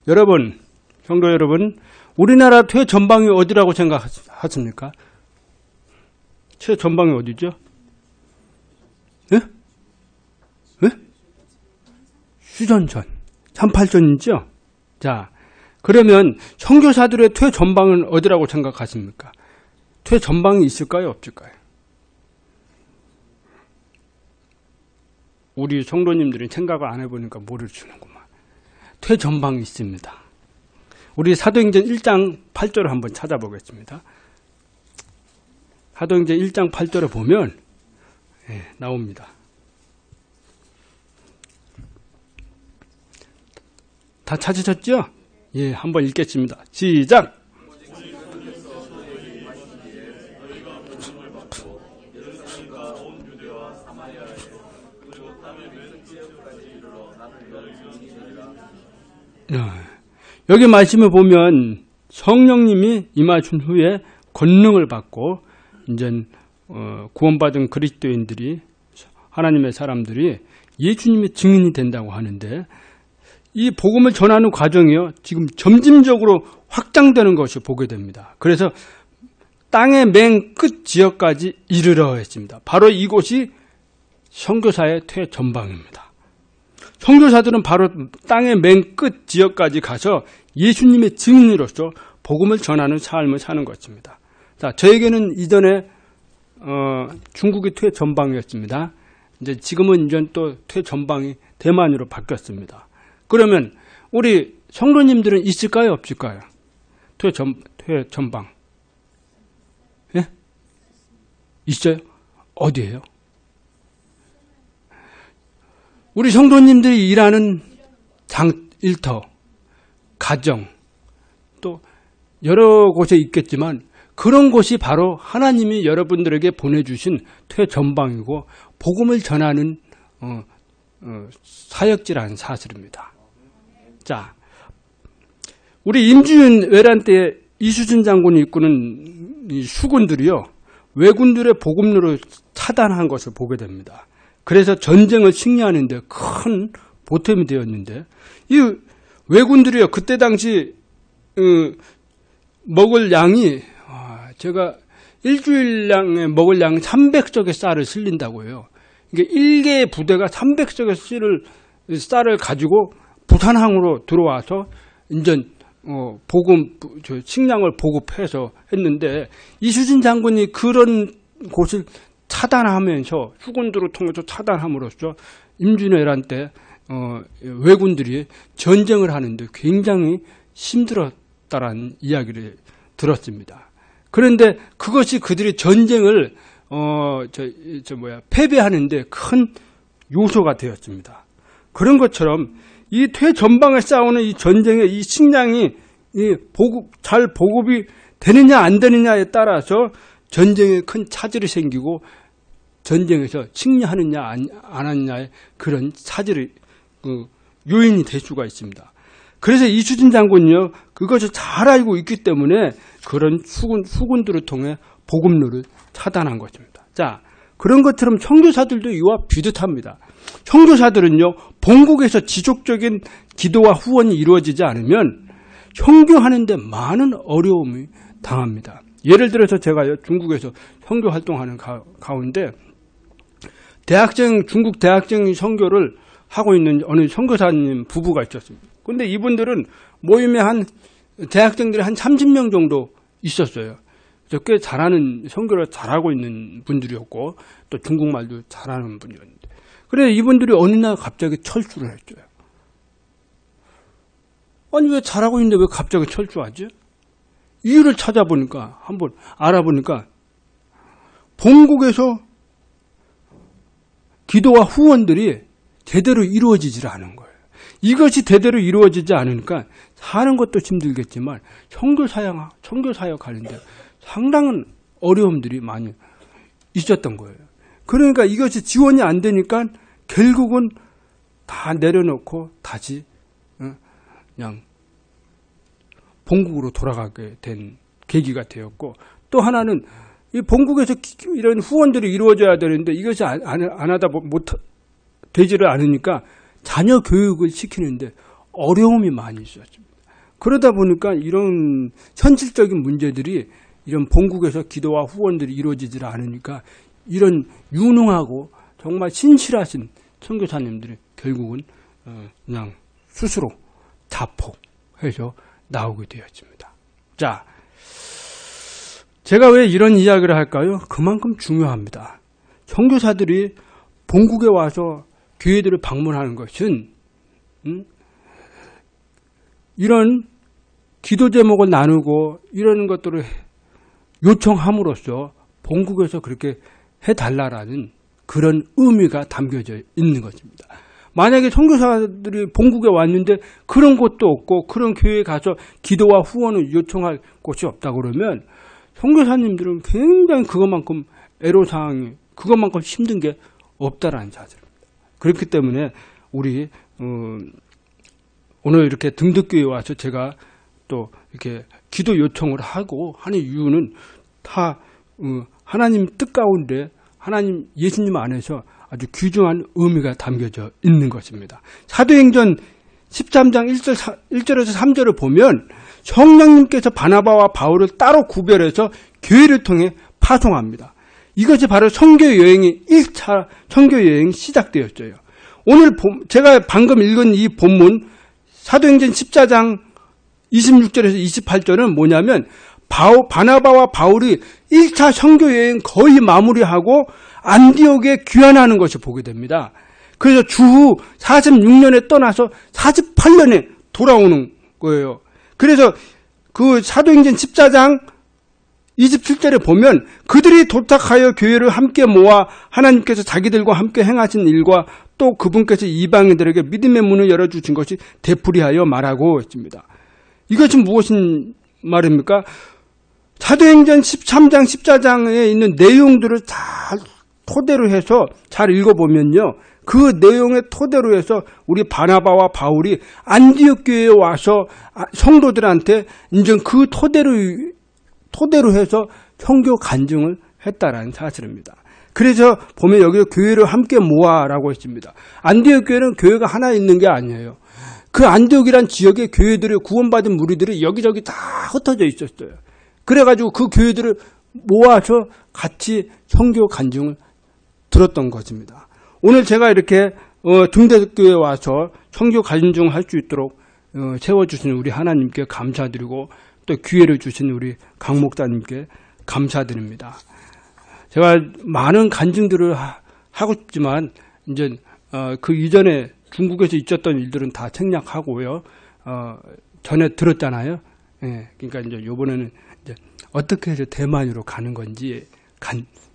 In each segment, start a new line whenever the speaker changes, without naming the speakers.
여러분, 성도 여러분, 우리나라 최전방이 어디라고 생각하십니까? 최전방이 어디죠? 예? 예? 휴전선, 38전이죠? 자, 그러면 선교사들의 최전방은 어디라고 생각하십니까? 최전방이 있을까요? 없을까요? 우리 성도님들이 생각을 안 해보니까 모르시는구만. 최전방이 있습니다. 우리 사도행전 1장 8절을 한번 찾아보겠습니다. 사도행전 1장 8절을 보면 나옵니다. 다 찾으셨죠? 예, 한번 읽겠습니다. 시작! 여기 말씀을 보면 성령님이 임하신 후에 권능을 받고 이제 구원받은 그리스도인들이, 하나님의 사람들이 예수님의 증인이 된다고 하는데, 이 복음을 전하는 과정이요, 지금 점진적으로 확장되는 것을 보게 됩니다. 그래서 땅의 맨 끝 지역까지 이르러 했습니다. 바로 이곳이 선교사의 최전방입니다. 선교사들은 바로 땅의 맨 끝 지역까지 가서 예수님의 증인으로서 복음을 전하는 삶을 사는 것입니다. 자, 저에게는 이전에 중국이 최전방이었습니다. 이제 지금은 이제 또 최전방이 대만으로 바뀌었습니다. 그러면 우리 성도님들은 있을까요, 없을까요? 최전방. 예? 있어요? 어디예요? 우리 성도님들이 일하는 일터, 가정, 또 여러 곳에 있겠지만 그런 곳이 바로 하나님이 여러분들에게 보내주신 최전방이고 복음을 전하는 사역지라는 사실입니다. 자, 우리 임주윤 외란 때 이수진 장군이 이끄는 이 수군들이요, 왜군들의 복음로를 차단한 것을 보게 됩니다. 그래서 전쟁을 승리하는 데 큰 보탬이 되었는데, 이 왜군들이요, 그때 당시 먹을 양이, 제가 일주일량에 먹을 양이 300석의 쌀을 실린다고 해요. 이게 1개의 부대가 300석의 쌀을 가지고 부산항으로 들어와서 이제 식량을 보급해서 했는데, 이수진 장군이 그런 곳을 차단하면서, 수군들을 통해서 차단함으로써 임진왜란 때 왜군들이 전쟁을 하는데 굉장히 힘들었다라는 이야기를 들었습니다. 그런데 그것이 그들이 전쟁을 패배하는데 큰 요소가 되었습니다. 그런 것처럼 이 최전방에 싸우는 이 전쟁의 이 식량이 잘 보급이 되느냐 안 되느냐에 따라서 전쟁에 큰 차질이 생기고 전쟁에서 승리하느냐 안 하느냐의 그런 차질이 요인이 될 수가 있습니다. 그래서 이수진 장군이요, 그것을 잘 알고 있기 때문에 그런 수군들을 통해 복음로를 차단한 것입니다. 자, 그런 것처럼 선교사들도 이와 비슷합니다. 선교사들은요, 본국에서 지속적인 기도와 후원이 이루어지지 않으면 선교하는 데 많은 어려움이 당합니다. 예를 들어서 제가 중국에서 선교 활동하는 가운데 중국 대학생 선교를 하고 있는 어느 선교사님 부부가 있었습니다. 그런데 이분들은 모임에 대학생들이 한 30명 정도 있었어요. 그래서 꽤 선교를 잘하고 있는 분들이었고, 또 중국말도 잘하는 분이었는데, 그래 이분들이 어느 날 갑자기 철수를 했어요. 아니, 왜 잘하고 있는데 왜 갑자기 철수하지? 이유를 찾아보니까, 한번 알아보니까 본국에서 기도와 후원들이 제대로 이루어지질 않은 거예요. 이것이 제대로 이루어지지 않으니까 사는 것도 힘들겠지만 선교사역 하는데 상당한 어려움들이 많이 있었던 거예요. 그러니까 이것이 지원이 안 되니까 결국은 다 내려놓고 다시 그냥 본국으로 돌아가게 된 계기가 되었고, 또 하나는 이 본국에서 이런 후원들이 이루어져야 되는데 이것이 안 하다 되지를 않으니까 자녀 교육을 시키는데 어려움이 많이 있었습니다. 그러다 보니까 이런 현실적인 문제들이 이런 본국에서 기도와 후원들이 이루어지질 않으니까 이런 유능하고 정말 신실하신 선교사님들이 결국은 그냥 스스로 자폭해서 나오게 되었습니다. 자, 제가 왜 이런 이야기를 할까요? 그만큼 중요합니다. 선교사들이 본국에 와서 교회들을 방문하는 것은 이런 기도 제목을 나누고 이런 것들을 요청함으로써 본국에서 그렇게 해달라라는 그런 의미가 담겨져 있는 것입니다. 만약에 선교사들이 본국에 왔는데 그런 곳도 없고 그런 교회에 가서 기도와 후원을 요청할 곳이 없다 그러면 선교사님들은 굉장히 그것만큼 애로사항이 그것만큼 힘든 게 없다라는 사실입니다. 그렇기 때문에 우리 오늘 이렇게 등덕교회에 와서 제가 또 이렇게 기도 요청을 하고 하는 이유는 다 하나님 뜻 가운데 하나님 예수님 안에서 아주 귀중한 의미가 담겨져 있는 것입니다. 사도행전 13장 1절에서 3절을 보면 성령님께서 바나바와 바울을 따로 구별해서 교회를 통해 파송합니다. 이것이 바로 선교여행이 1차 선교여행이 시작되었어요. 오늘 제가 방금 읽은 이 본문 사도행전 14장 26절에서 28절은 뭐냐면 바나바와 바울이 1차 선교여행 거의 마무리하고 안디옥에 귀환하는 것을 보게 됩니다. 그래서 주후 46년에 떠나서 48년에 돌아오는 거예요. 그래서 그 사도행전 14장 27절에 보면 그들이 도착하여 교회를 함께 모아 하나님께서 자기들과 함께 행하신 일과 또 그분께서 이방인들에게 믿음의 문을 열어주신 것이 되풀이하여 말하고 있습니다. 이것은 무엇인 말입니까? 사도행전 13장 14장에 있는 내용들을 잘 토대로 해서 잘 읽어보면요. 그 내용의 토대로 해서 우리 바나바와 바울이 안디옥 교회에 와서 성도들한테 이제 그 토대로 해서 선교 간증을 했다라는 사실입니다. 그래서 보면 여기 교회를 함께 모아라고 했습니다. 안디옥 교회는 교회가 하나 있는 게 아니에요. 그 안디옥이란 지역의 교회들의 구원받은 무리들이 여기저기 다 흩어져 있었어요. 그래가지고 그 교회들을 모아서 같이 선교 간증을 들었던 것입니다. 오늘 제가 이렇게 등대교회에 와서 선교 간증할 수 있도록 세워주신 우리 하나님께 감사드리고 또 기회를 주신 우리 강 목사님께 감사드립니다. 제가 많은 간증들을 하고 싶지만 이제 그 이전에 중국에서 있었던 일들은 다 생략하고요. 전에 들었잖아요. 예, 그러니까 이제 이번에는 이제 어떻게 해서 대만으로 가는 건지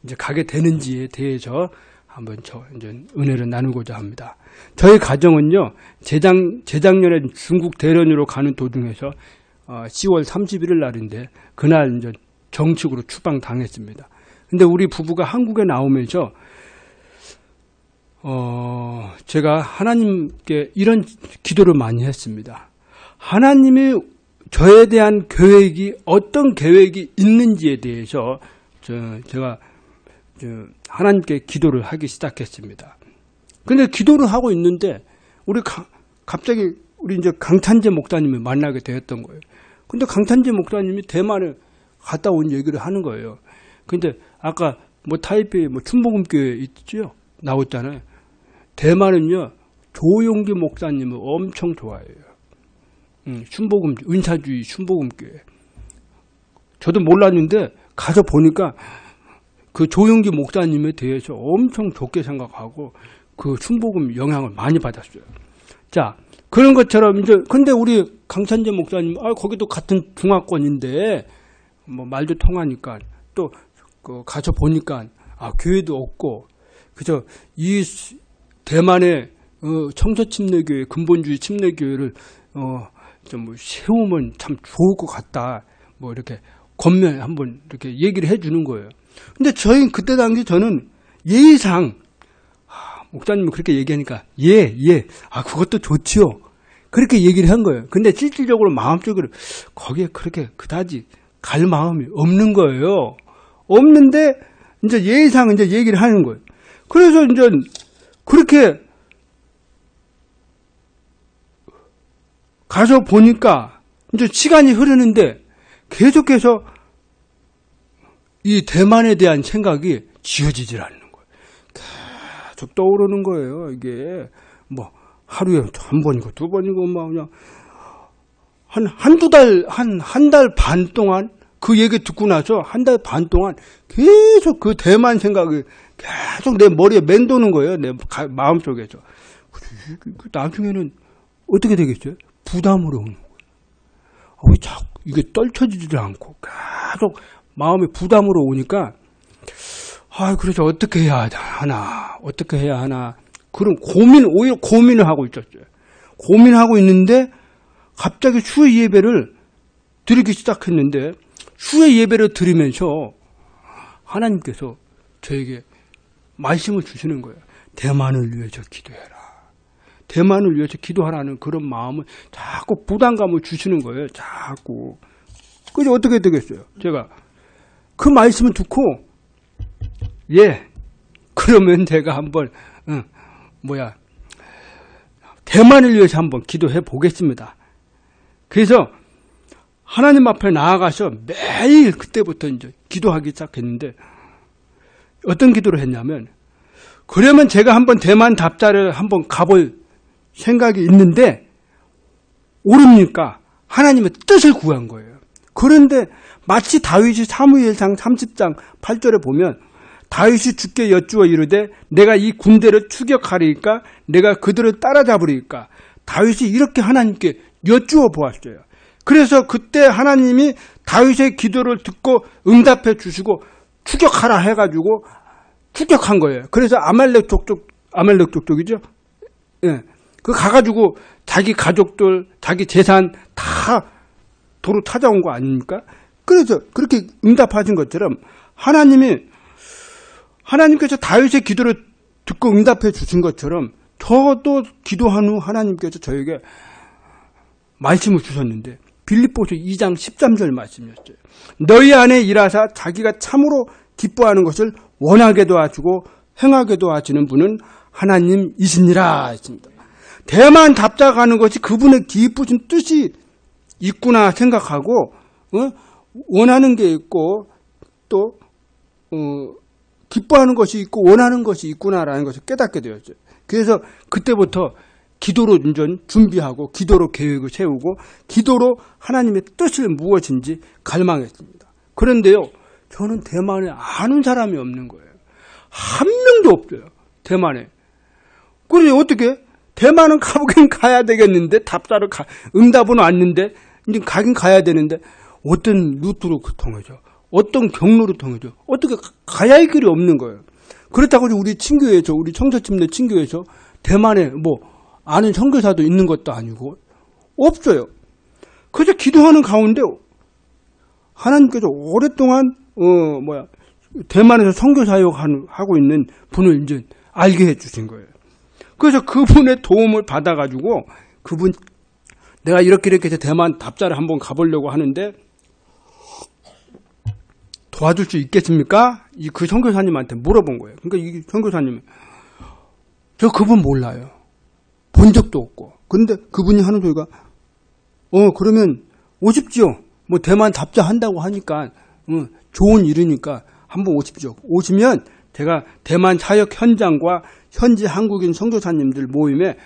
이제 가게 되는지에 대해서 한번 이제 은혜를 나누고자 합니다. 저희 가정은요 재작년에 중국 대련으로 가는 도중에서 10월 31일 날인데 그날 이제 정식으로 추방당했습니다. 근데 우리 부부가 한국에 나오면서 제가 하나님께 이런 기도를 많이 했습니다. 하나님이 저에 대한 계획이 어떤 계획이 있는지에 대해서 제가 하나님께 기도를 하기 시작했습니다. 근데 기도를 하고 있는데 갑자기 우리 이제 강찬재 목사님을 만나게 되었던 거예요. 근데 강찬재 목사님이 대만에 갔다 온 얘기를 하는 거예요. 근데 아까 타이페이 춘복음교회 있죠? 나왔잖아요. 대만은요 조용기 목사님을 엄청 좋아해요. 춘복음 은사주의 춘복음교회. 저도 몰랐는데 가서 보니까 그 조용기 목사님에 대해서 엄청 좋게 생각하고 그 춘복음 영향을 많이 받았어요. 자, 그런 것처럼 이제 근데 우리 강찬재 목사님 거기도 같은 중화권인데 말도 통하니까 또 가서 보니까 교회도 없고 그래서 이 대만의 청소침례교회 근본주의 침례교회를 좀 세우면 참 좋을 것 같다. 이렇게 권면 한번 이렇게 얘기를 해주는 거예요. 근데 그때 당시 저는 예의상 목사님이 그렇게 얘기하니까 그것도 좋지요. 그렇게 얘기를 한 거예요. 근데 실질적으로 마음적으로 거기에 그렇게 그다지 갈 마음이 없는 거예요. 없는데 이제 예의상 이제 얘기를 하는 거예요. 그래서 이제 그렇게 가서 보니까 이제 시간이 흐르는데 계속해서 이 대만에 대한 생각이 지워지질 않는 거예요. 계속 떠오르는 거예요. 이게 뭐 하루에 한 번이고 두 번이고 막 그냥 한 달 반 동안 그 얘기 듣고 나서 한 달 반 동안 계속 그 대만 생각이 계속 내 머리에 맴도는 거예요. 내 마음속에서. 나중에는 어떻게 되겠어요? 부담으로 오는 거예요. 왜 자꾸 이게 떨쳐지지를 않고 계속 마음에 부담으로 오니까 그래서 어떻게 해야 하나 그런 오히려 고민을 하고 있었어요. 고민하고 있는데 갑자기 수요 예배를 드리기 시작했는데 수요 예배를 드리면서 하나님께서 저에게 말씀을 주시는 거예요. 대만을 위해서 기도해라. 대만을 위해서 기도하라는 그런 마음을 자꾸 부담감을 주시는 거예요. 자꾸. 그래서 어떻게 되겠어요? 제가 그 말씀을 듣고 그러면 제가 한번 대만을 위해서 한번 기도해 보겠습니다. 그래서 하나님 앞에 나아가서 매일 그때부터 이제 기도하기 시작했는데 어떤 기도를 했냐면 그러면 제가 한번 대만 답자를 한번 가볼 생각이 있는데 오릅니까? 하나님의 뜻을 구한 거예요. 그런데 마치 다윗이 사무엘상 30장 8절에 보면 다윗이 주께 여쭈어 이르되 내가 이 군대를 추격하리이까 내가 그들을 따라잡으리이까 다윗이 이렇게 하나님께 여쭈어 보았어요. 그래서 그때 하나님이 다윗의 기도를 듣고 응답해 주시고 추격하라 해가지고 추격한 거예요. 그래서 아말렉 족족이죠. 그 가가지고 자기 가족들, 자기 재산 다 도로 찾아온 거 아닙니까? 그래서 그렇게 응답하신 것처럼 하나님께서 다윗의 기도를 듣고 응답해 주신 것처럼 저도 기도한 후 하나님께서 저에게 말씀을 주셨는데 빌립보서 2장 13절 말씀이었어요. 너희 안에 일하사 자기가 참으로 기뻐하는 것을 원하게도 하시고 행하게도 하시는 분은 하나님이시니라 했습니다. 대만 답작하는 것이 그분의 기쁘신 뜻이 있구나 생각하고 원하는 게 있고 또 기뻐하는 것이 있고 원하는 것이 있구나라는 것을 깨닫게 되었어요. 그래서 그때부터 기도로 준비하고 기도로 계획을 세우고 기도로 하나님의 뜻을 무엇인지 갈망했습니다. 그런데요, 저는 대만에 아는 사람이 없는 거예요. 한 명도 없어요. 대만에. 그래서 어떻게? 대만은 가보긴 가야 되겠는데 답사를 응답은 왔는데 이제 가긴 가야 되는데 어떤 루트로 통해서 어떤 경로로 통해서 어떻게 가야 할 길이 없는 거예요. 그렇다고 우리 친교에서 우리 청소팀내 친교에서 대만에 뭐 아는 선교사도 있는 것도 아니고 없어요. 그래서 기도하는 가운데 하나님께서 오랫동안 대만에서 선교 사역하고 있는 분을 이제 알게 해주신 거예요. 그래서 그분의 도움을 받아가지고 내가 이렇게 해서 대만 답사를 한번 가보려고 하는데 도와줄 수 있겠습니까? 그 선교사님한테 물어본 거예요. 그러니까 이 선교사님은 저 그분 몰라요. 본 적도 없고. 그런데 그분이 하는 소리가 그러면 오십시오. 뭐 대만 답사 한다고 하니까 좋은 일이니까 한번 오십시오. 오시면 제가 대만 사역 현장과 현지 한국인 선교사님들 모임에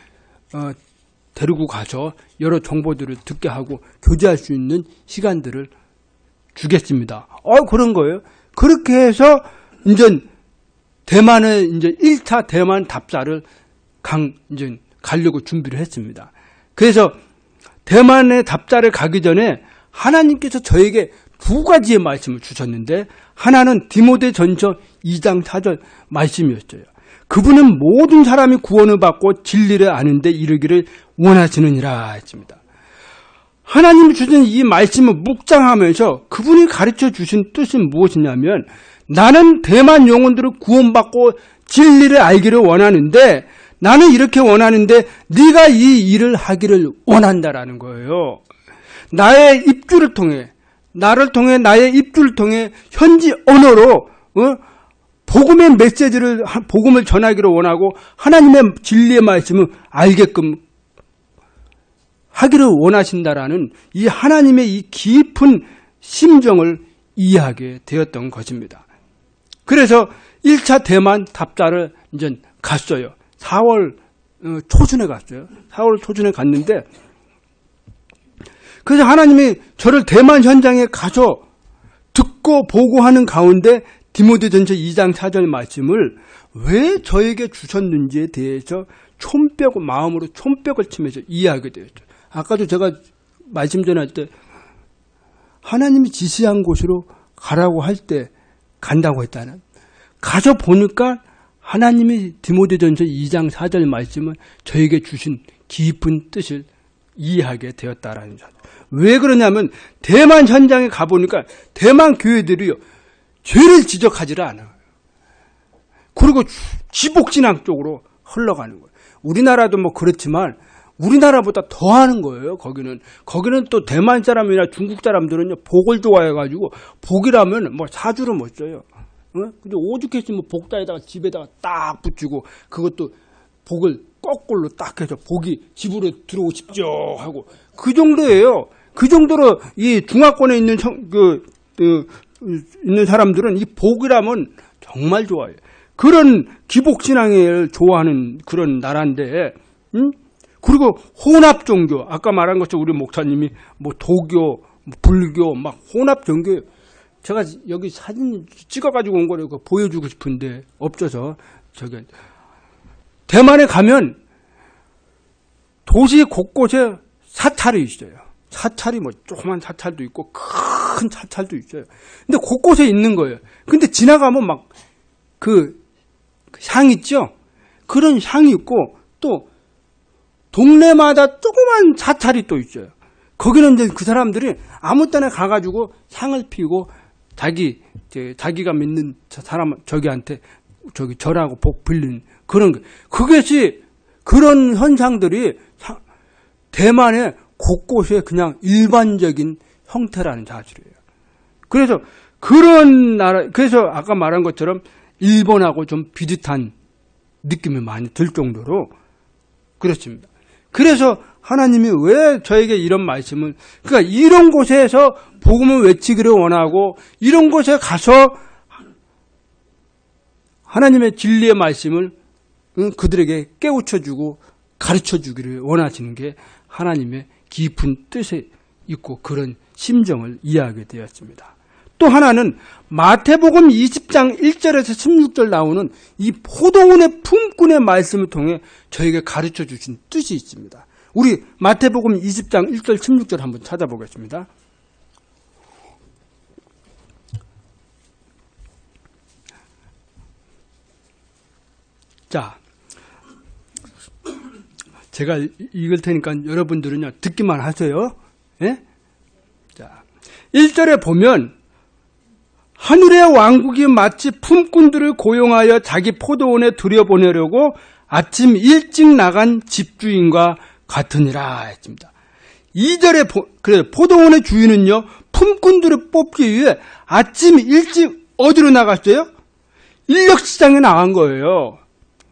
데리고 가서 여러 정보들을 듣게 하고 교제할 수 있는 시간들을 주겠습니다. 그런 거예요. 그렇게 해서 이제 대만에 이제 1차 대만 답사를 이제 가려고 준비를 했습니다. 그래서 대만에 답사를 가기 전에 하나님께서 저에게 두 가지의 말씀을 주셨는데 하나는 디모데전서 2장 4절 말씀이었어요. 그분은 모든 사람이 구원을 받고 진리를 아는데 이르기를 원하시느니라 했습니다. 하나님이 주신 이 말씀을 묵상하면서 그분이 가르쳐 주신 뜻은 무엇이냐면 나는 대만 영혼들을 구원받고 진리를 알기를 원하는데 나는 이렇게 원하는데 네가 이 일을 하기를 원한다라는 거예요. 나의 입주를 통해 나를 통해 나의 입주를 통해 현지 언어로 복음의 메시지를 복음을 전하기를 원하고 하나님의 진리의 말씀을 알게끔 하기를 원하신다라는 이 하나님의 이 깊은 심정을 이해하게 되었던 것입니다. 그래서 1차 대만 답사를 이제 갔어요. 4월 초순에 갔어요. 4월 초순에 갔는데, 그래서 하나님이 저를 대만 현장에 가서 듣고 보고하는 가운데 디모데전서 2장 4절 말씀을 왜 저에게 주셨는지에 대해서 마음으로 촌벽을 치면서 이해하게 되었죠. 아까도 제가 말씀 전할 때 하나님이 지시한 곳으로 가라고 할 때 간다고 했다는, 가서 보니까 하나님이 디모데전서 2장 4절 말씀은 저에게 주신 깊은 뜻을 이해하게 되었다라는 점. 왜 그러냐면 대만 현장에 가보니까 대만 교회들이요, 죄를 지적하지를 않아요. 그리고 지복진앙 쪽으로 흘러가는 거예요. 우리나라도 뭐 그렇지만 우리나라보다 더 하는 거예요. 거기는 또 대만 사람이나 중국 사람들은요, 복을 좋아해가지고 복이라면 뭐 사주를 못 써요. 근데 오죽했으면 복다에다가 집에다가 딱 붙이고, 그것도 복을 거꾸로 딱 해서 복이 집으로 들어오십시오 하고, 그 정도예요. 그 정도로 이 중화권에 있는 있는 사람들은 이 복이라면 정말 좋아해요. 그런 기복신앙을 좋아하는 그런 나라인데, 그리고 혼합 종교, 아까 말한 것처럼 우리 목사님이 뭐 도교, 불교, 막 혼합 종교, 제가 여기 사진 찍어가지고 온 거를 보여주고 싶은데 없어서, 대만에 가면 도시 곳곳에 사찰이 있어요. 사찰이 뭐 조그만 사찰도 있고 큰 사찰도 있어요. 근데 곳곳에 있는 거예요. 근데 지나가면 막 그 향 있죠? 그런 향이 있고, 또 동네마다 조그만 사찰이 또 있어요. 거기는 이제 그 사람들이 아무 때나 가가지고 향을 피우고 자기가 믿는 사람 저기한테 절하고 복 빌리는 그런 거. 그것이, 그런 현상들이 대만의 곳곳에 그냥 일반적인 형태라는 사실이에요. 그래서 그런 나라, 그래서 아까 말한 것처럼 일본하고 좀 비슷한 느낌이 많이 들 정도로 그렇습니다. 그래서 하나님이 왜 저에게 이런 말씀을, 그러니까 이런 곳에서 복음을 외치기를 원하고, 이런 곳에 가서 하나님의 진리의 말씀을 그들에게 깨우쳐주고 가르쳐주기를 원하시는 게 하나님의 깊은 뜻에 있고, 그런 심정을 이해하게 되었습니다. 또 하나는 마태복음 20장 1절에서 16절 나오는 이 포도원의 품꾼의 말씀을 통해 저에게 가르쳐 주신 뜻이 있습니다. 우리 마태복음 20장 1절 16절 한번 찾아보겠습니다. 자, 제가 읽을 테니까 여러분들은요, 듣기만 하세요. 예? 자, 1절에 보면 하늘의 왕국이 마치 품꾼들을 고용하여 자기 포도원에 들여보내려고 아침 일찍 나간 집주인과 같으니라 했습니다. 2절에 그래, 포도원의 주인은요, 품꾼들을 뽑기 위해 아침 일찍 어디로 나갔어요? 인력시장에 나간 거예요.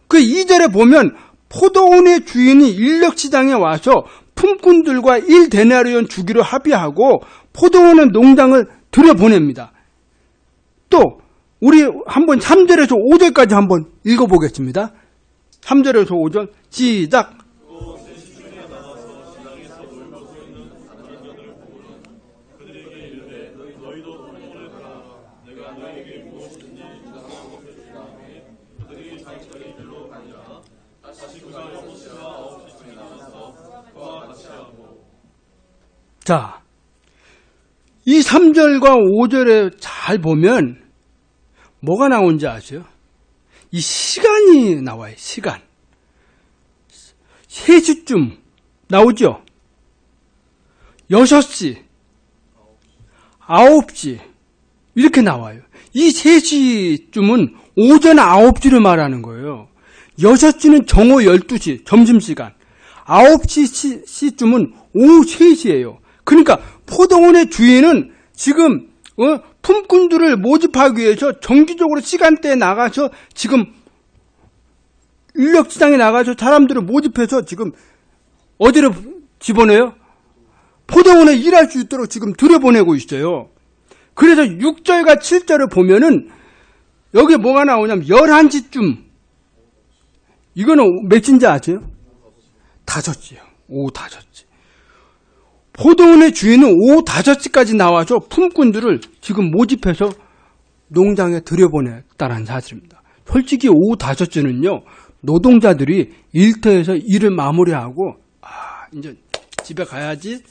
그 2절에 보면 포도원의 주인이 인력시장에 와서 품꾼들과 1데나리온 주기로 합의하고 포도원의 농장을 들여보냅니다. 또 우리 한번 3절에서 5절까지 한번 읽어보겠습니다. 3절에서 5절 시작. 자, 이 3절과 5절에 잘 보면 뭐가 나온지 아세요? 이 시간이 나와요. 시간. 3시쯤 나오죠? 6시, 9시 이렇게 나와요. 이 3시쯤은 오전 9시를 말하는 거예요. 6시는 정오 12시, 점심시간. 9시쯤은 오후 3시예요. 그러니까 포도원의 주인은 지금 품꾼들을 모집하기 위해서 정기적으로 시간대에 나가서 지금 인력시장에 나가서 사람들을 모집해서 지금 어디로 집어넣어요? 포도원에 일할 수 있도록 지금 들여보내고 있어요. 그래서 6절과 7절을 보면은 여기 뭐가 나오냐면 11시쯤, 이거는 몇인지 아세요? 5시요. 오후 5시. 포도원의 주인은 오후 5시까지 나와서 품꾼들을 지금 모집해서 농장에 들여보냈다는 사실입니다. 솔직히 오후 5시는요, 노동자들이 일터에서 일을 마무리하고, 이제 집에 가야지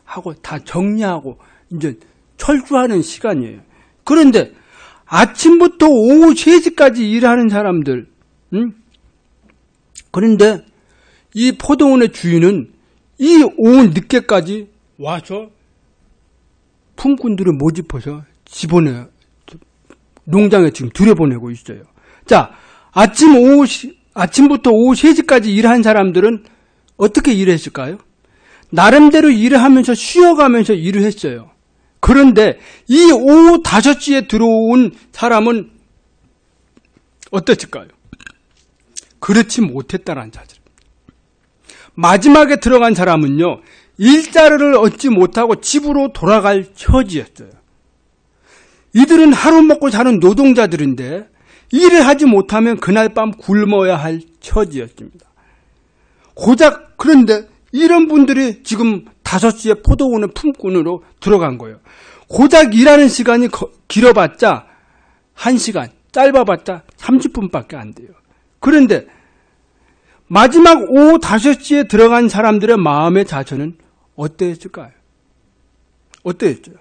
하고 다 정리하고, 이제 철수하는 시간이에요. 그런데 아침부터 오후 3시까지 일하는 사람들, 그런데 이 포도원의 주인은 이 오후 늦게까지 와서 품꾼들을 모집해서 농장에 지금 들여보내고 있어요. 자, 아침부터 오후 3시까지 일한 사람들은 어떻게 일했을까요? 나름대로 일을 하면서 쉬어가면서 일을 했어요. 그런데 이 오후 5시에 들어온 사람은 어땠을까요? 그렇지 못했다는 사실. 마지막에 들어간 사람은요, 일자리를 얻지 못하고 집으로 돌아갈 처지였어요. 이들은 하루 먹고 사는 노동자들인데 일을 하지 못하면 그날 밤 굶어야 할 처지였습니다. 고작 그런데 이런 분들이 지금 5시에 포도원의 품꾼으로 들어간 거예요. 고작 일하는 시간이 길어봤자 1시간, 짧아봤자 30분밖에 안 돼요. 그런데 마지막 오후 5시에 들어간 사람들의 마음의 자세는 어땠을까요? 어땠어요?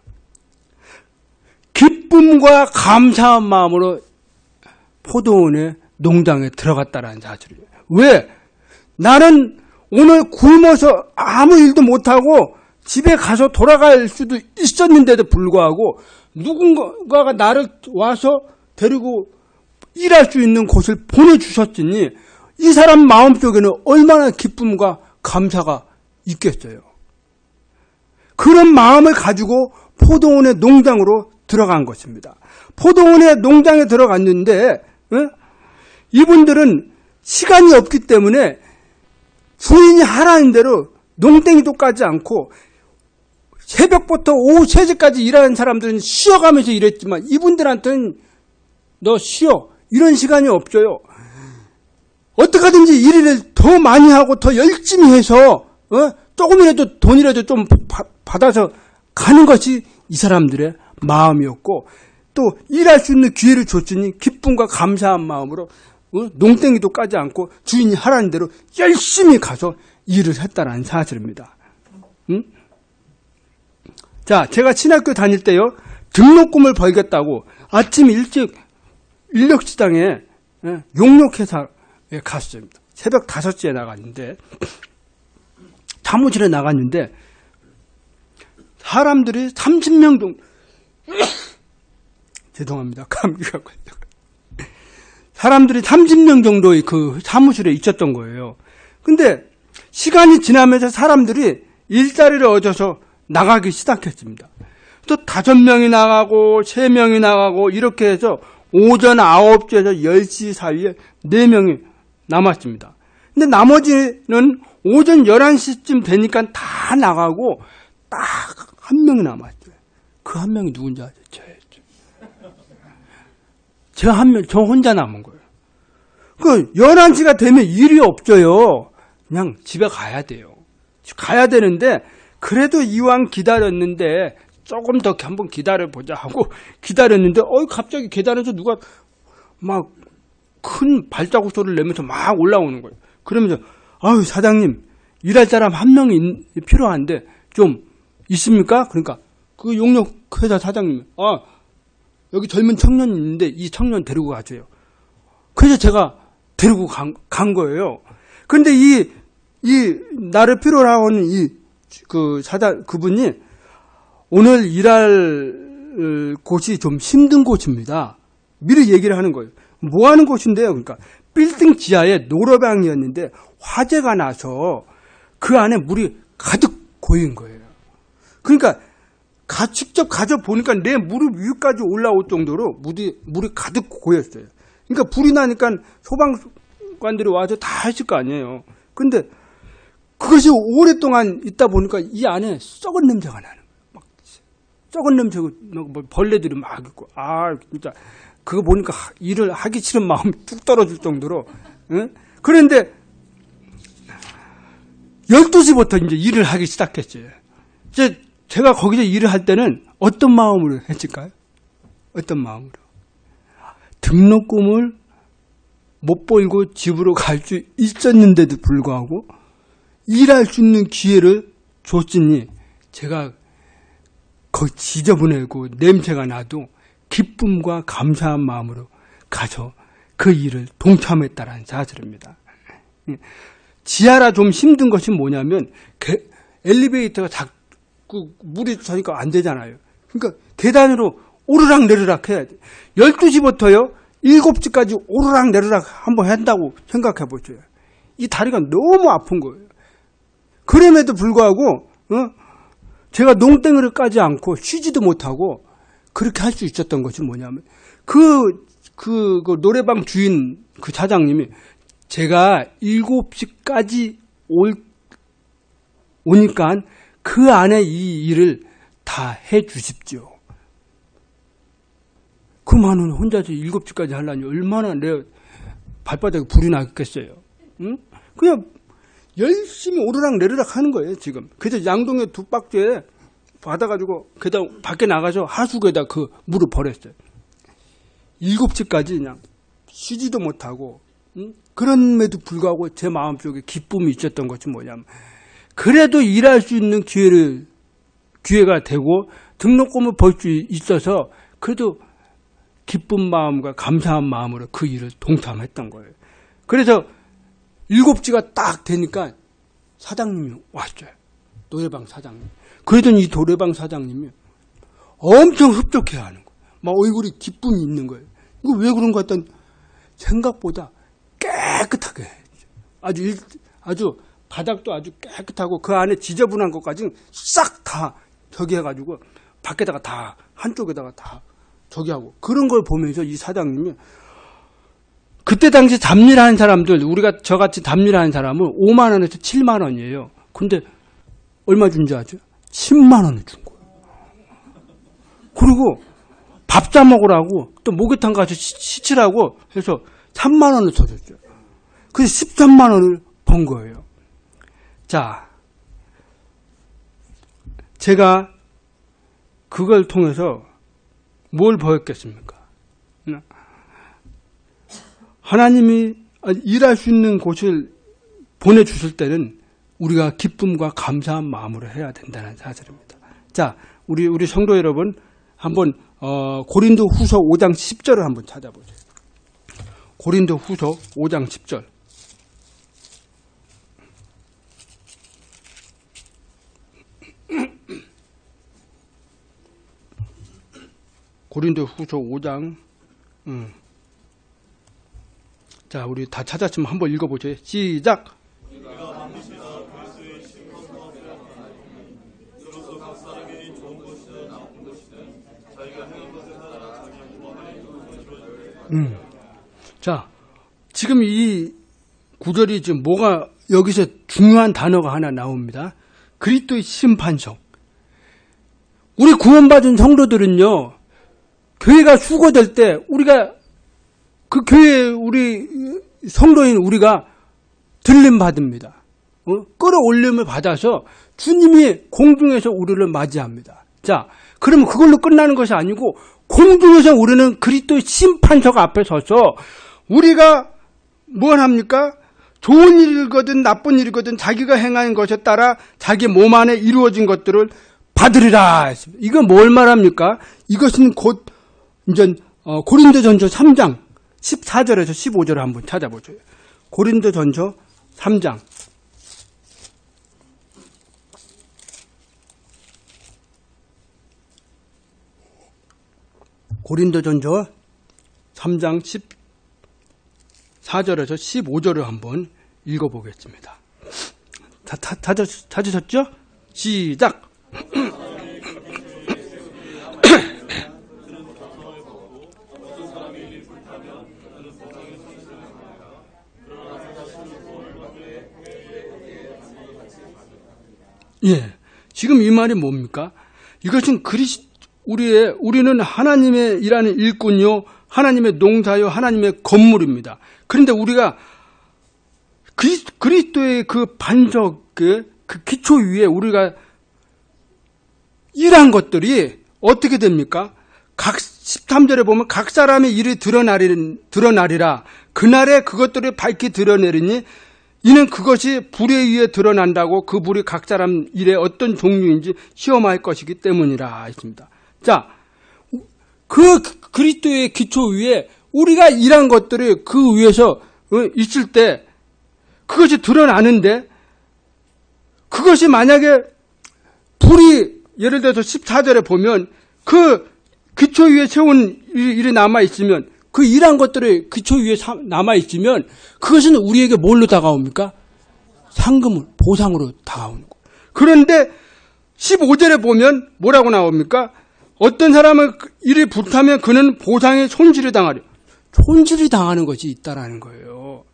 기쁨과 감사한 마음으로 포도원의 농장에 들어갔다는 사실이에요. 왜? 나는 오늘 굶어서 아무 일도 못하고 집에 가서 돌아갈 수도 있었는데도 불구하고 누군가가 나를 와서 데리고 일할 수 있는 곳을 보내주셨으니 이 사람 마음속에는 얼마나 기쁨과 감사가 있겠어요. 그런 마음을 가지고 포도원의 농장으로 들어간 것입니다. 포도원의 농장에 들어갔는데 이분들은 시간이 없기 때문에 주인이 하라는 대로 농땡이도 까지 않고 새벽부터 오후 3시까지 일하는 사람들은 쉬어가면서 일했지만 이분들한테는 너 쉬어 이런 시간이 없어요. 어떻게든지 일을 더 많이 하고 더 열심히 해서 조금이라도 돈이라도 좀 받아서 가는 것이 이 사람들의 마음이었고, 또 일할 수 있는 기회를 줬으니 기쁨과 감사한 마음으로 농땡이도 까지 않고 주인이 하라는 대로 열심히 가서 일을 했다는 사실입니다. 자, 제가 신학교 다닐 때요, 등록금을 벌겠다고 아침 일찍 인력시장에 용역회사에 갔습니다. 새벽 5시에 나갔는데, 사무실에 나갔는데 사람들이 30명 정도 죄송합니다. 감기가 걸려. 사람들이 30명 정도의 그 사무실에 있었던 거예요. 근데 시간이 지나면서 사람들이 일자리를 얻어서 나가기 시작했습니다. 또 5명이 나가고 3명이 나가고 이렇게 해서 오전 9시에서 10시 사이에 4명이 남았습니다. 근데 나머지는 오전 11시쯤 되니까 다 나가고 딱 한 명이 남았어요. 그 한 명이 누군지 아세요? 저였죠. 저 혼자 남은 거예요. 그 11시가 되면 일이 없어요. 그냥 집에 가야 돼요. 가야 되는데 그래도 이왕 기다렸는데 조금 더 한번 기다려보자 하고 기다렸는데 갑자기 계단에서 누가 막 큰 발자국 소리를 내면서 막 올라오는 거예요. 그러면서 사장님 일할 사람 한 명이 필요한데 좀 있습니까? 그러니까 그 용역회사 사장님이 여기 젊은 청년이 있는데 이 청년 데리고 가줘요. 그래서 제가 데리고 간 거예요. 그런데 이 나를 필요로 하는 그분이 오늘 일할 곳이 좀 힘든 곳입니다. 미리 얘기를 하는 거예요. 뭐 하는 곳인데요? 그러니까 빌딩 지하에 노래방이었는데 화재가 나서 그 안에 물이 가득 고인 거예요. 그러니까 직접 가져 보니까 내 무릎 위까지 올라올 정도로 물이 가득 고였어요. 그러니까 불이 나니까 소방관들이 와서 다 하실 거 아니에요. 근데 그것이 오랫동안 있다 보니까 이 안에 썩은 냄새가 나는 거예요. 막 썩은 냄새고 뭐 벌레들이 막 있고 진짜 그거 보니까 일을 하기 싫은 마음이 뚝 떨어질 정도로. 응? 그런데 12시부터 이제 일을 하기 시작했어요. 이제 제가 거기서 일을 할 때는 어떤 마음으로 했을까요? 어떤 마음으로? 등록금을 못 벌고 집으로 갈 수 있었는데도 불구하고 일할 수 있는 기회를 줬으니 제가 거의 지저분하고 냄새가 나도 기쁨과 감사한 마음으로 가서 그 일을 동참했다라는 사실입니다. 지하라 좀 힘든 것이 뭐냐면 엘리베이터가 자꾸 물이 차니까 안 되잖아요. 그러니까 계단으로 오르락 내리락 해야 돼. 12시부터요 7시까지 오르락 내리락 한번 한다고 생각해 보세요. 이 다리가 너무 아픈 거예요. 그럼에도 불구하고 제가 농땡이를 까지 않고 쉬지도 못하고 그렇게 할 수 있었던 것이 뭐냐면 그 노래방 주인 그 사장님이 제가 7시까지 오니까 그 안에 이 일을 다 해 주십시오. 그러면 혼자서 7시까지 하려니 얼마나 내 발바닥에 불이 나겠어요. 응? 그냥 열심히 오르락 내리락 하는 거예요, 지금. 그래서 양동에 2박스에 받아가지고 게다 밖에 나가서 하수구에다 그 물을 버렸어요. 7시까지 그냥 쉬지도 못하고, 응? 그럼에도 불구하고 제 마음속에 기쁨이 있었던 것이 뭐냐면, 그래도 일할 수 있는 기회가 되고 등록금을 벌 수 있어서 그래도 기쁜 마음과 감사한 마음으로 그 일을 동참했던 거예요. 그래서 7시가 딱 되니까 사장님이 왔어요. 노래방 사장님. 그러더니 이 노래방 사장님이 엄청 흡족해 하는 거예요. 막 얼굴이 기쁨이 있는 거예요. 이거 왜 그런 거 같더니 생각보다 깨끗하게 아주 바닥도 아주 깨끗하고 그 안에 지저분한 것까지 싹 다 저기 해가지고 밖에다가 다 한쪽에다가 다 저기 하고 그런 걸 보면서 이 사장님이 그때 당시 잡일하는 사람들 우리가 저같이 잡일하는 사람은 5만 원에서 7만 원이에요. 근데 얼마 준지 아죠? 10만 원을 준 거예요. 그리고 밥 사 먹으라고 또 목욕탕 가서 씻으라고 해서 3만 원을 더 줬죠. 그래서 13만 원을 번 거예요. 자, 제가 그걸 통해서 뭘 보였겠습니까? 하나님이 일할 수 있는 곳을 보내주실 때는 우리가 기쁨과 감사한 마음으로 해야 된다는 사실입니다. 자, 우리 성도 여러분, 한번 고린도 후서 5장 10절을 한번 찾아보세요. 고린도 후서 5장 10절. 고린도 후서 5장. 자, 우리 다 찾았으면 한번 읽어보세요. 시작. 자, 지금 이 구절이 지금 뭐가 여기서 중요한 단어가 하나 나옵니다. 그리스도의 심판석. 우리 구원받은 성도들은요, 교회가 수고될 때 우리가 그 교회 우리 성도인 우리가 들림 받습니다. 끌어올림을 받아서 주님이 공중에서 우리를 맞이합니다. 자, 그러면 그걸로 끝나는 것이 아니고 공중에서 우리는 그리스도의 심판석 앞에 서서 우리가 뭘 합니까? 좋은 일이거든 나쁜 일이거든 자기가 행한 것에 따라 자기 몸 안에 이루어진 것들을 받으리라. 이건 뭘 말합니까? 이것은 곧 이제 고린도전서 3장 14절에서 15절을 한번 찾아보죠. 고린도전서 3장. 고린도전서 3장 14절에서 15절을 한번 읽어보겠습니다. 찾으셨죠? 시작! 예. 지금 이 말이 뭡니까? 이것은 우리는 하나님의 일하는 일꾼요, 하나님의 농사요, 하나님의 건물입니다. 그런데 우리가 그리스도의 그 반석, 그 기초 위에 우리가 일한 것들이 어떻게 됩니까? 13절에 보면 각 사람의 일이 드러나리라. 그날에 그것들을 밝히 드러내리니 이는 그것이 불에 의해 드러난다고 그 불이 각 사람 일의 어떤 종류인지 시험할 것이기 때문이라 했습니다. 자, 그 그리스도의 기초 위에 우리가 일한 것들이 그 위에서 있을 때 그것이 드러나는데, 그것이 만약에 불이 예를 들어서 14절에 보면 그 기초 위에 세운 일이 남아있으면, 그 일한 것들이 기초 위에 남아있으면 그것은 우리에게 뭘로 다가옵니까? 상금을, 보상으로 다가오는 거예요. 그런데 15절에 보면 뭐라고 나옵니까? 어떤 사람은 일이 불타면 그는 보상의 손실을 당하려. 손실이 당하는 것이 있다라는 거예요.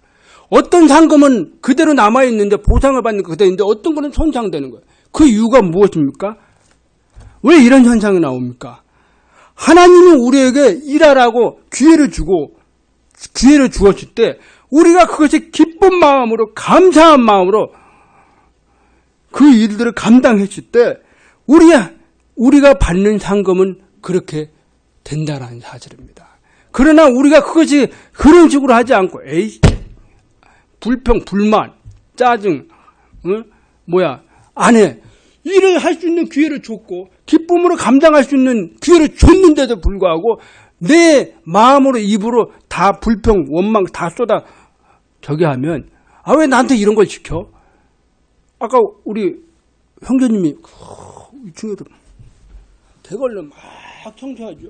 어떤 상금은 그대로 남아있는데 보상을 받는 그대로 있는데 어떤 거는 손상되는 거예요. 그 이유가 무엇입니까? 왜 이런 현상이 나옵니까? 하나님이 우리에게 일하라고 기회를 주었을 때 우리가 그것이 기쁜 마음으로, 감사한 마음으로 그 일들을 감당했을 때 우리가 받는 상금은 그렇게 된다는 사실입니다. 그러나 우리가 그것이 그런 식으로 하지 않고 불평, 불만, 짜증, 안 해. 일을 할 수 있는 기회를 줬고 기쁨으로 감당할 수 있는 기회를 줬는데도 불구하고 내 마음으로, 입으로 다 불평, 원망 다 쏟아 저기 하면, 왜 나한테 이런 걸 시켜? 아까 우리 형제님이 이 중에도 대걸로 막 청소하죠.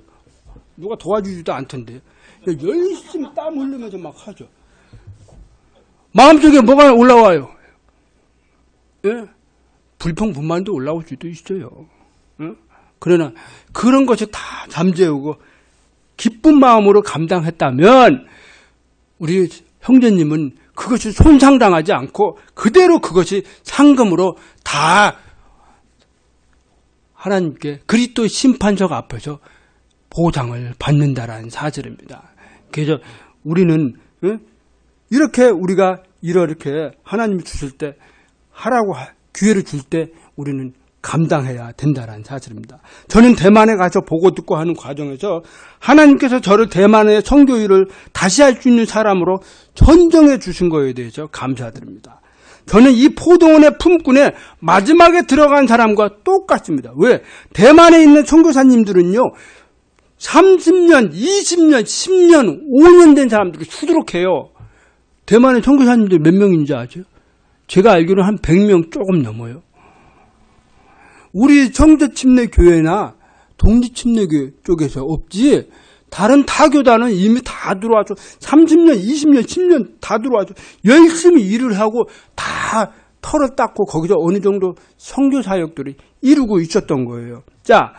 누가 도와주지도 않던데 열심히 땀 흘리면서 막 하죠. 마음속에 뭐가 올라와요? 예? 불평, 불만도 올라올 수도 있어요. 그러나 그런 것이 다 잠재우고 기쁜 마음으로 감당했다면 우리 형제님은 그것이 손상당하지 않고 그대로 그것이 상금으로 다 하나님께 그리스도의 심판석 앞에서 보상을 받는다라는 사실입니다. 그래서 우리는 이렇게 우리가 이렇게 하나님이 주실 때, 하라고 기회를 줄 때 우리는 감당해야 된다는 사실입니다. 저는 대만에 가서 보고 듣고 하는 과정에서 하나님께서 저를 대만의 선교 일을 다시 할 수 있는 사람으로 선정해 주신 거에 대해서 감사드립니다. 저는 이 포도원의 품꾼에 마지막에 들어간 사람과 똑같습니다. 왜? 대만에 있는 선교사님들은요, 30년, 20년, 10년, 5년 된 사람들이 수두룩해요. 대만의 선교사님들 몇 명인지 아죠? 제가 알기로는 한 100명 조금 넘어요. 우리 청저침례교회나 동지침례교회 쪽에서 없지, 다른 타교단은 이미 다 들어와서 30년, 20년, 10년 다 들어와서 열심히 일을 하고 다 털을 닦고 거기서 어느 정도 선교 사역들이 이루고 있었던 거예요. 자,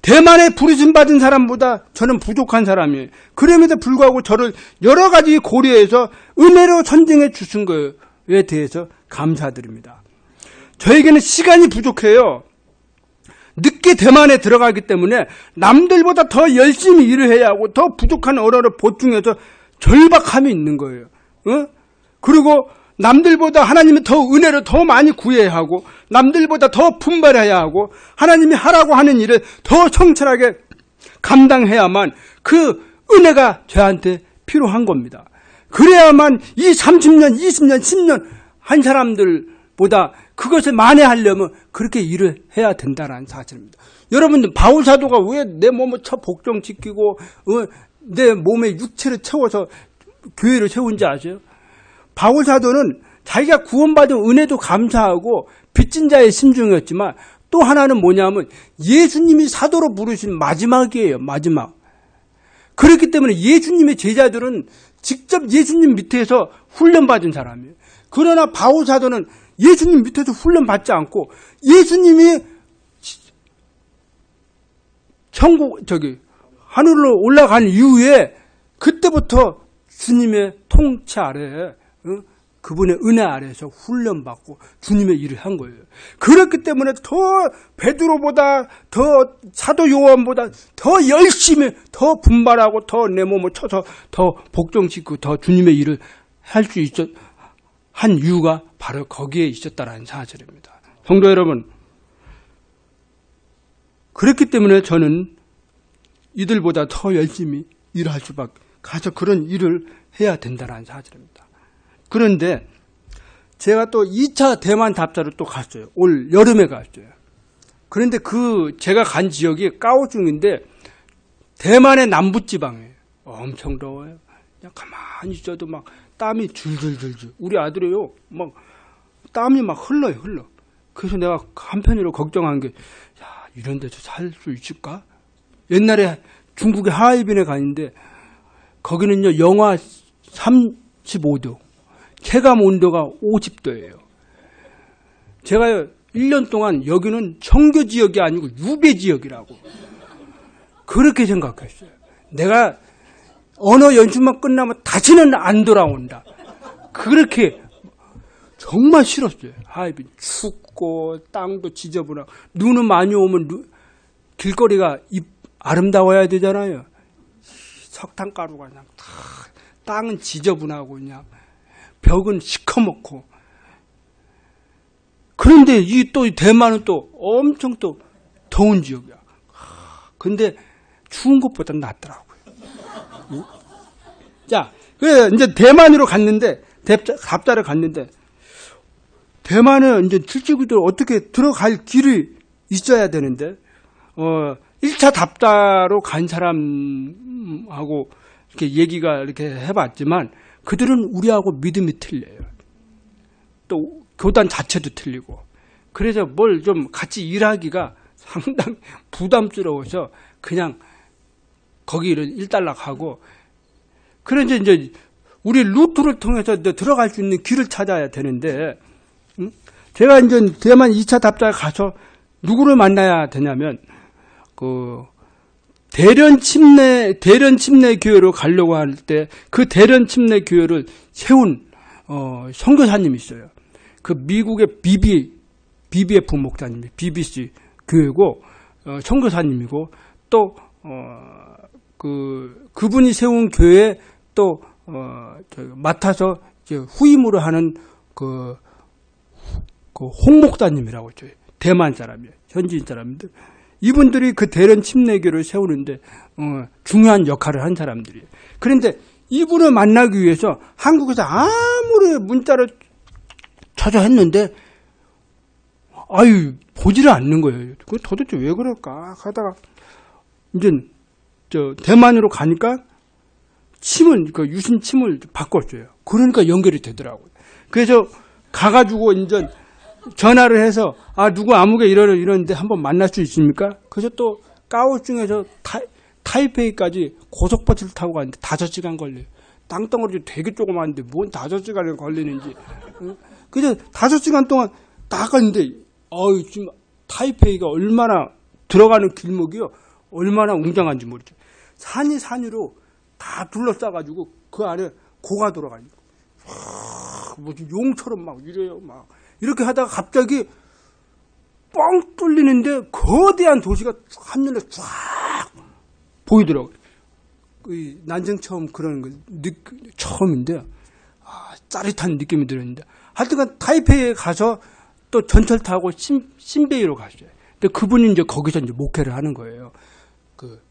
대만에 부르심 받은 사람보다 저는 부족한 사람이에요. 그럼에도 불구하고 저를 여러 가지 고려해서 은혜로 선정해 주신 거에 대해서 감사드립니다. 저에게는 시간이 부족해요. 늦게 대만에 들어가기 때문에 남들보다 더 열심히 일을 해야 하고 더 부족한 언어를 보충해서 절박함이 있는 거예요. 그리고 남들보다 하나님이 더 은혜를 더 많이 구해야 하고 남들보다 더 분발해야 하고 하나님이 하라고 하는 일을 더 성철하게 감당해야만 그 은혜가 저한테 필요한 겁니다. 그래야만 이 30년, 20년, 10년 한 사람들보다 그것을 만회하려면 그렇게 일을 해야 된다는 사실입니다. 여러분들, 바울 사도가 왜 내 몸을 복종시키고 내 몸에 육체를 채워서 교회를 세운지 아세요? 바울 사도는 자기가 구원받은 은혜도 감사하고 빚진 자의 심중이었지만 또 하나는 뭐냐면 예수님이 사도로 부르신 마지막이에요. 마지막. 그렇기 때문에 예수님의 제자들은 직접 예수님 밑에서 훈련받은 사람이에요. 그러나 바울 사도는 예수님 밑에서 훈련받지 않고 예수님이 하늘로 올라간 이후에 그때부터 주님의 통치 아래 그분의 은혜 아래에서 훈련받고 주님의 일을 한 거예요. 그렇기 때문에 더 베드로보다 더 사도 요한보다 더 열심히 더 분발하고 더 내 몸을 쳐서 더 복종시키고 더 주님의 일을 할 수 한 이유가 바로 거기에 있었다라는 사실입니다. 성도 여러분, 그렇기 때문에 저는 이들보다 더 열심히 일할 수밖에 가서 그런 일을 해야 된다는 사실입니다. 그런데 제가 또 2차 대만 답사를 또 갔어요. 올 여름에 갔어요. 그런데 제가 간 지역이 까오중인데 대만의 남부지방이에요. 엄청 더워요. 그냥 가만히 있어도 막 땀이 줄줄줄줄. 우리 아들이요. 막 땀이 막 흘러요. 그래서 내가 한편으로 걱정한 게, 야, 이런 데서 살 수 있을까? 옛날에 중국의 하얼빈에 가는데 거기는요 영하 35도, 체감 온도가 50도예요. 제가 1년 동안 여기는 청교 지역이 아니고 유배 지역이라고 그렇게 생각했어요. 내가 언어 연수만 끝나면 다시는 안 돌아온다. 그렇게 정말 싫었어요. 하얼빈 춥고 땅도 지저분하고 눈은 많이 오면 길거리가 아름다워야 되잖아요. 석탄가루가 그냥 다, 땅은 지저분하고 그냥 벽은 시커멓고. 그런데 또 대만은 또 엄청 또 더운 지역이야. 근데 추운 것보다 낫더라고요. 자, 그래 이제 대만으로 갔는데 답사를 갔는데 대만에 이제 실제로 어떻게 들어갈 길이 있어야 되는데 1차 답사로 간 사람하고 이렇게 얘기가 이렇게 해봤지만 그들은 우리하고 믿음이 틀려요. 또 교단 자체도 틀리고. 그래서 뭘 좀 같이 일하기가 상당히 부담스러워서 그냥 거기를 일단락하고. 그래서 이제 우리 루트를 통해서 들어갈 수 있는 길을 찾아야 되는데, 제가 이제 대만 2차 답사에 가서 누구를 만나야 되냐면 대련 침례 교회로 가려고 할 때 그 대련 침례 교회를 세운 선교사님이 있어요. 그 미국의 BBF 목사님이 BBC 교회고 선교사님이고 또 그분이 세운 교회에 또 맡아서 이제 후임으로 하는 그 홍 목사님이라고 있죠. 대만 사람이에요. 현지인 사람인데 이분들이 그 대련 침례교를 세우는데 중요한 역할을 한 사람들이에요. 그런데 이분을 만나기 위해서 한국에서 아무리 문자를 찾아 했는데 보지를 않는 거예요. 그 도대체 왜 그럴까 하다가 이제 대만으로 가니까 유신 침을 바꿨어요. 그러니까 연결이 되더라고요. 그래서 가가지고 이제 전화를 해서 누구 아무개 이러는데 한번 만날 수 있습니까? 그래서 또 까오중에서 타이페이까지 고속버스를 타고 갔는데 5시간 걸려요. 땅덩어리도 되게 조그만데 뭔 5시간이 걸리는지. 그래서 5시간 동안 다 갔는데 지금 타이페이가 얼마나 들어가는 길목이요. 얼마나 웅장한지 모르죠. 산이 산으로 다 둘러싸가지고 그 안에 고가 돌아가요. 무슨 용처럼 막 이래요. 막 이렇게 하다가 갑자기 뻥 뚫리는데 거대한 도시가 한눈에 쫙 보이더라고요. 난생 처음 그런 거 처음인데 짜릿한 느낌이 들었는데 하여튼간 타이페이에 가서 또 전철 타고 신베이로 갔어요. 근데 그분이 이제 거기서 이제 목회를 하는 거예요. 그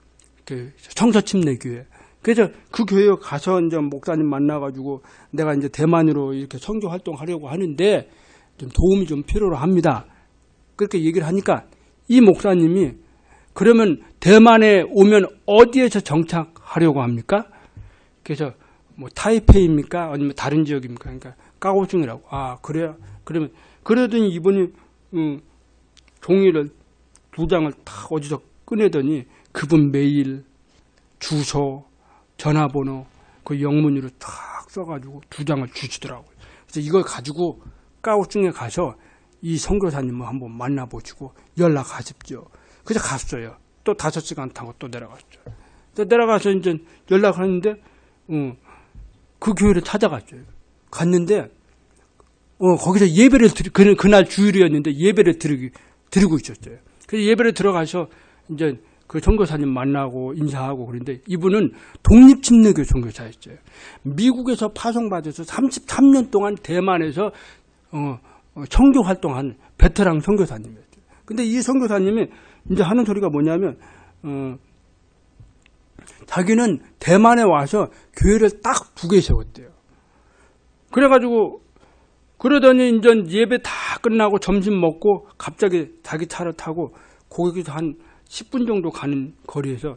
청서침례교회. 그래서 그 교회에 가서 이제 목사님 만나가지고 내가 이제 대만으로 이렇게 선교 활동하려고 하는데 좀 도움이 좀 필요로 합니다. 그렇게 얘기를 하니까 이 목사님이 그러면 대만에 오면 어디에서 정착하려고 합니까? 그래서 뭐 타이페이입니까? 아니면 다른 지역입니까? 그러니까 까오중이라고. 그래요? 그러면 그러더니 이분이 종이를 2장을 딱 어디서 꺼내더니 그분 메일, 주소, 전화번호 그 영문으로 딱 써가지고 2장을 주시더라고요. 그래서 이걸 가지고 까오중에 가서 이 선교사님을 한번 만나보시고 연락하십시오. 그래서 갔어요. 또 5시간 타고 또 내려갔죠. 또 내려가서 이제 연락하는데 그 교회를 찾아갔어요. 갔는데 거기서 예배를 그날 주일이었는데 예배를 드리고 있었어요. 그래서 예배를 들어가서 이제 그 선교사님 만나고 인사하고 그런데 이분은 독립침례교 선교사였어요. 미국에서 파송받아서 33년 동안 대만에서 청교 활동한 베테랑 선교사님이었어요. 근데 이 선교사님이 이제 하는 소리가 뭐냐면 자기는 대만에 와서 교회를 딱 2개 세웠대요. 그래가지고 그러더니 이제 예배 다 끝나고 점심 먹고 갑자기 자기 차를 타고 거기서 한 10분 정도 가는 거리에서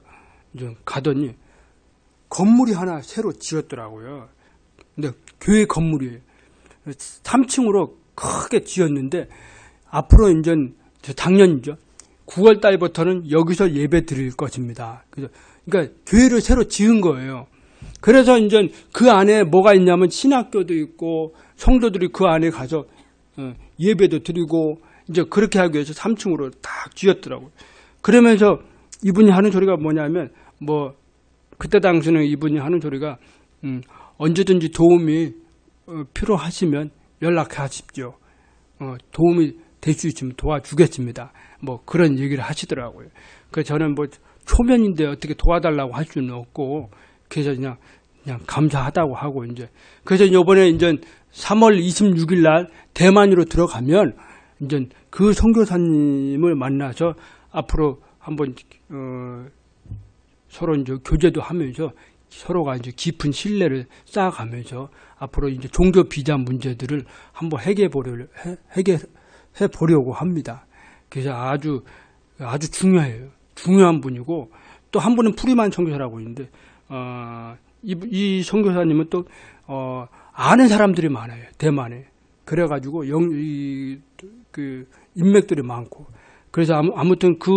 이제 가더니 건물이 하나 새로 지었더라고요. 근데 교회 건물이에요. 3층으로 크게 지었는데 앞으로 이제 작년이죠. 9월 달부터는 여기서 예배 드릴 것입니다. 그러니까 교회를 새로 지은 거예요. 그래서 이제 그 안에 뭐가 있냐면 신학교도 있고 성도들이 그 안에 가서 예배도 드리고 이제 그렇게 하기 위해서 3층으로 딱 지었더라고요. 그러면서 이분이 하는 소리가 뭐냐면 그때 당시는 이분이 하는 소리가 언제든지 도움이 필요하시면 연락하십시오. 도움이 될 수 있으면 도와주겠습니다. 그런 얘기를 하시더라고요. 그래서 저는 초면인데 어떻게 도와달라고 할 수는 없고 그래서 그냥 감사하다고 하고 이제 그래서 이번에 이제 3월 26일 날 대만으로 들어가면 이제 그 선교사님을 만나서 앞으로 한번 서로 이제 교제도 하면서 서로가 이제 깊은 신뢰를 쌓아가면서 앞으로 이제 종교 비자 문제들을 한번 해결해 보려고 합니다. 그래서 아주 중요해요. 중요한 분이고 또 한 분은 프리만 선교사라고 있는데 이 선교사님은 또 아는 사람들이 많아요. 대만에. 그래가지고 그 인맥들이 많고 그래서 아무튼 그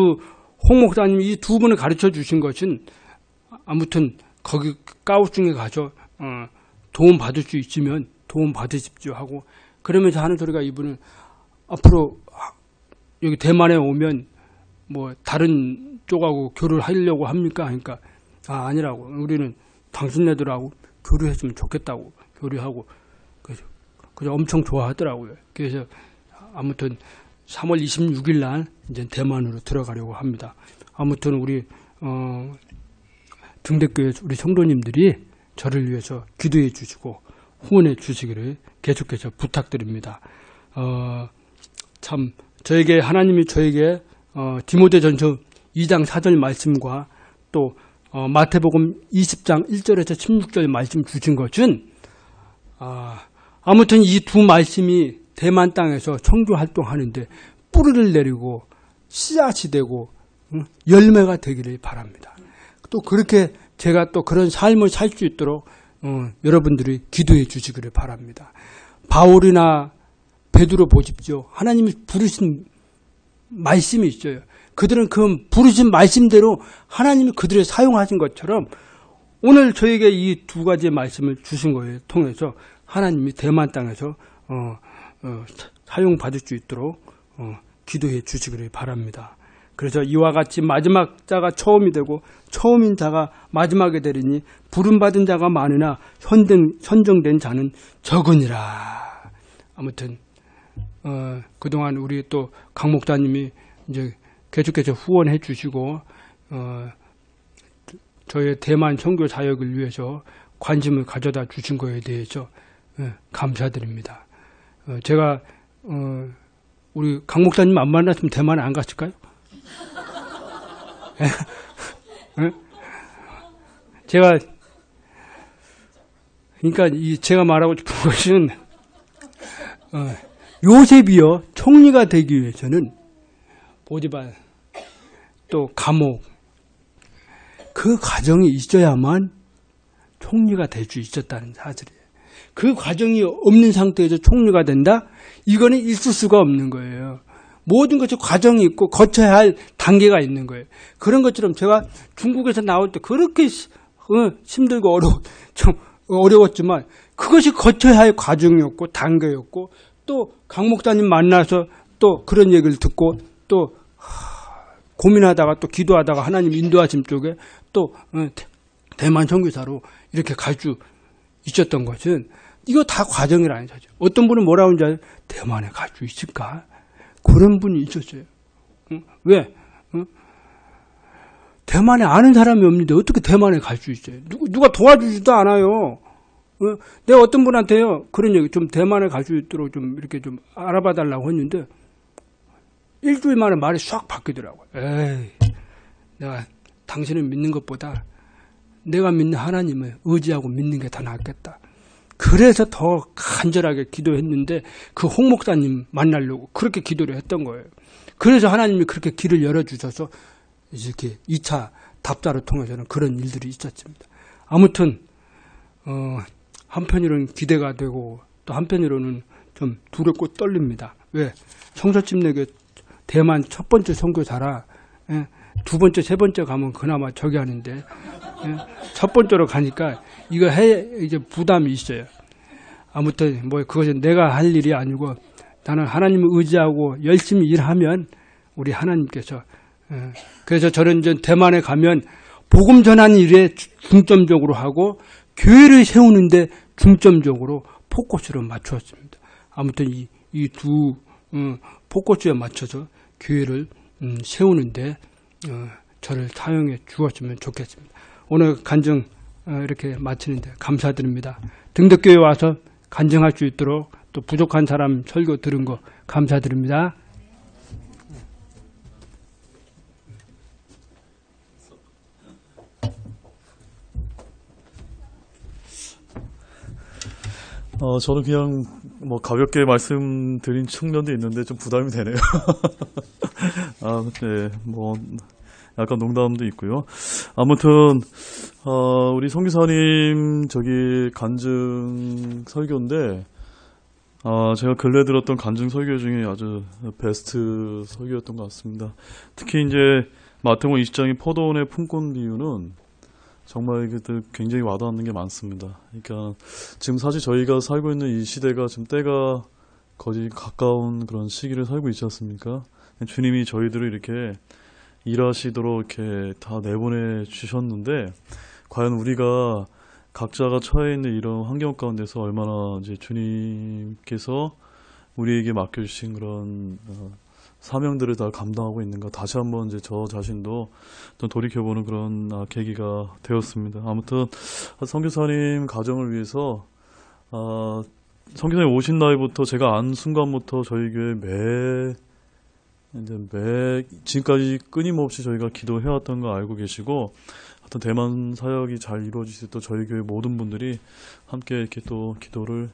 홍 목사님이 이 2분을 가르쳐 주신 것은 아무튼 거기 까오슝에 가서 도움 받을 수 있으면 도움 받으십시오 하고 그러면서 하는 소리가 이분은 앞으로 여기 대만에 오면 다른 쪽하고 교류를 하려고 합니까? 그러니까 아니라고 우리는 당신네들하고 교류했으면 좋겠다고 교류하고 그래서 엄청 좋아하더라고요. 그래서 아무튼 3월 26일 날 이제 대만으로 들어가려고 합니다. 아무튼 우리 등대교회 우리 성도님들이 저를 위해서 기도해 주시고 후원해 주시기를 계속해서 부탁드립니다. 참 하나님이 저에게 디모데전서 2장 4절 말씀과 또 마태복음 20장 1절에서 16절 말씀 주신 것은 아무튼 이 2 말씀이 대만 땅에서 청교 활동하는데 뿌리를 내리고 씨앗이 되고 열매가 되기를 바랍니다. 또 그렇게 제가 또 그런 삶을 살 수 있도록 여러분들이 기도해 주시기를 바랍니다. 바울이나 베드로 보십시오. 하나님이 부르신 말씀이 있어요. 그들은 그 부르신 말씀대로 하나님이 그들을 사용하신 것처럼 오늘 저에게 이 2가지의 말씀을 주신 거예요. 통해서 하나님이 대만 땅에서 사용받을 수 있도록 기도해 주시기를 바랍니다. 그래서 이와 같이 마지막 자가 처음이 되고 처음인 자가 마지막이 되리니 부름받은 자가 많으나 선정된 자는 적으니라. 아무튼 그동안 우리 또 강 목사님이 이제 계속해서 후원해 주시고 저의 대만 선교 사역을 위해서 관심을 가져다 주신 것에 대해서 감사드립니다. 제가 우리 강 목사님 안 만났으면 대만에 안 갔을까요? 그러니까 제가 말하고 싶은 것은 요셉이요 총리가 되기 위해서는 보디발 또 감옥 그 과정이 있어야만 총리가 될 수 있었다는 사실이에요. 그 과정이 없는 상태에서 총리가 된다? 이거는 있을 수가 없는 거예요. 모든 것이 과정이 있고 거쳐야 할 단계가 있는 거예요. 그런 것처럼 제가 중국에서 나올 때 그렇게 힘들고 좀 어려웠지만 그것이 거쳐야 할 과정이었고 단계였고 또 강 목사님 만나서 또 그런 얘기를 듣고 또 고민하다가 또 기도하다가 하나님 인도하심 쪽에 또 대만 선교사로 이렇게 갈 수 있었던 것은 이거 다 과정이라는 거죠. 어떤 분은 뭐라고 하는지 알아요? 대만에 갈 수 있을까? 그런 분이 있었어요. 왜? 대만에 아는 사람이 없는데 어떻게 대만에 갈 수 있어요? 누가 도와주지도 않아요. 내가 어떤 분한테요, 그런 얘기, 좀 대만에 갈 수 있도록 좀 이렇게 좀 알아봐 달라고 했는데, 일주일 만에 말이 싹 바뀌더라고요. 에이, 내가 당신을 믿는 것보다 내가 믿는 하나님을 의지하고 믿는 게 더 낫겠다. 그래서 더 간절하게 기도했는데, 그 홍 목사님 만나려고 그렇게 기도를 했던 거예요. 그래서 하나님이 그렇게 길을 열어주셔서, 이렇게 2차 답사를 통해서는 그런 일들이 있었습니다. 아무튼, 한편으로는 기대가 되고 또 한편으로는 좀 두렵고 떨립니다. 왜? 성서집 내게 대만 첫 번째 선교사라, 두 번째, 세 번째 가면 그나마 저기 하는데, 첫 번째로 가니까 이거 이제 부담이 있어요. 아무튼 뭐 그것은 내가 할 일이 아니고 나는 하나님을 의지하고 열심히 일하면 우리 하나님께서, 그래서 저는 이제 대만에 가면 복음 전하는 일에 중점적으로 하고 교회를 세우는데 중점적으로 포커스를 맞추었습니다. 아무튼 이 두 포커스에 맞춰서 교회를 세우는데 저를 사용해 주었으면 좋겠습니다. 오늘 간증 이렇게 마치는데 감사드립니다. 등덕교회 와서 간증할 수 있도록 또 부족한 사람 설교 들은 거 감사드립니다.
저는 그냥 뭐 가볍게 말씀드린 측면도 있는데 좀 부담이 되네요. 네, 뭐 약간 농담도 있고요. 아무튼 우리 선교사님 저기 간증 설교인데, 제가 근래 들었던 간증 설교 중에 아주 베스트 설교였던 것 같습니다. 특히 이제 마태복음 20장의 포도원의 품꾼 비유는 정말 이게 굉장히 와닿는 게 많습니다. 그러니까 지금 사실 저희가 살고 있는 이 시대가 지금 때가 거의 가까운 그런 시기를 살고 있지 않습니까? 주님이 저희들을 이렇게 일하시도록 이렇게 다 내보내 주셨는데, 과연 우리가 각자가 처해 있는 이런 환경 가운데서 얼마나 이제 주님께서 우리에게 맡겨주신 그런 사명들을 다 감당하고 있는가, 다시 한번 이제 저 자신도 또 돌이켜보는 그런 계기가 되었습니다. 아무튼 선교사님 가정을 위해서 선교사님 오신 날부터 제가 안 순간부터 저희 교회 지금까지 끊임없이 저희가 기도해왔던 거 알고 계시고, 하여튼 대만 사역이 잘 이루어질 수 있도록 저희 교회 모든 분들이 함께 이렇게 또 기도를